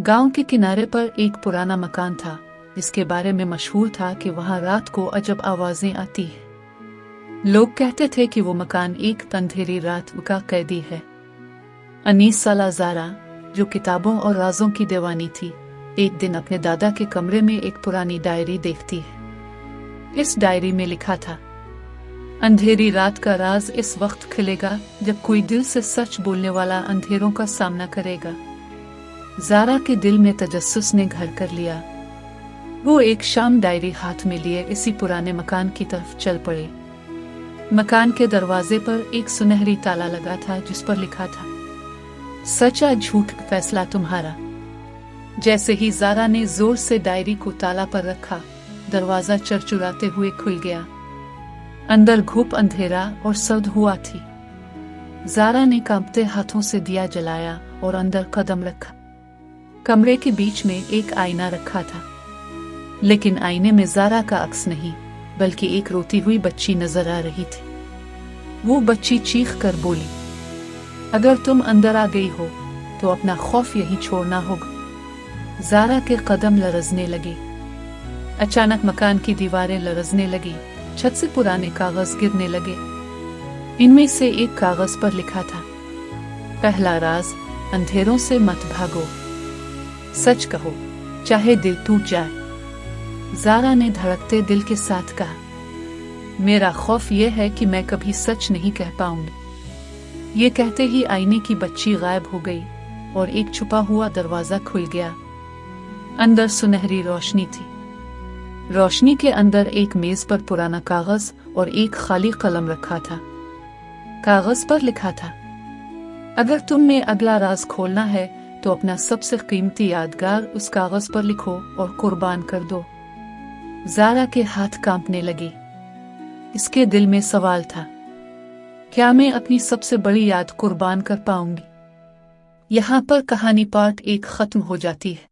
गांव के किनारे पर एक पुराना मकान था जिसके बारे में मशहूर था कि वहां रात को अजब आवाजें आती हैं। लोग कहते थे कि वो मकान एक अंधेरी रात का कैदी है। 19 साला ज़ारा, जो किताबों और राजों की दीवानी थी, एक दिन अपने दादा के कमरे में एक पुरानी डायरी देखती है। इस डायरी में लिखा था, अंधेरी रात का राज इस वक्त खिलेगा जब कोई दिल से सच बोलने वाला अंधेरों का सामना करेगा। ज़ारा के दिल में तजस्सुस ने घर कर लिया। वो एक शाम डायरी हाथ में लिए इसी पुराने मकान की तरफ चल पड़े। मकान के दरवाजे पर एक सुनहरी ताला लगा था जिस पर लिखा था, सच्चा झूठ फैसला तुम्हारा। जैसे ही ज़ारा ने जोर से डायरी को ताला पर रखा, दरवाजा चरचुराते हुए खुल गया। अंदर घुप अंधेरा और सर्द हुआ थी। ज़ारा ने कांपते हाथों से दिया जलाया और अंदर कदम रखा। कमरे के बीच में एक आईना रखा था, लेकिन आईने में ज़ारा का अक्स नहीं बल्कि एक रोती हुई बच्ची नजर आ रही थी। वो बच्ची चीख कर बोली, अगर तुम अंदर आ गई हो तो अपना खौफ यहीं छोड़ना होगा। ज़ारा के कदम लरजने लगे। अचानक मकान की दीवारें लरजने लगी, छत से पुराने कागज गिरने लगे। इनमें से एक कागज पर लिखा था, पहला राज, अंधेरों से मत भागो, सच कहो चाहे दिल टूट जाए। ज़ारा ने धड़कते दिल के साथ कहा, मेरा खौफ यह है कि मैं कभी सच नहीं कह पाऊंगी। ये कहते ही आईने की बच्ची गायब हो गई और एक छुपा हुआ दरवाजा खुल गया। अंदर सुनहरी रोशनी थी। रोशनी के अंदर एक मेज पर पुराना कागज और एक खाली कलम रखा था। कागज पर लिखा था, अगर तुम्हें अगला राज खोलना है तो अपना सबसे कीमती यादगार उस कागज पर लिखो और कुर्बान कर दो। ज़ारा के हाथ कांपने लगे। इसके दिल में सवाल था, क्या मैं अपनी सबसे बड़ी याद कुर्बान कर पाऊंगी? यहाँ पर कहानी पार्ट 1 खत्म हो जाती है।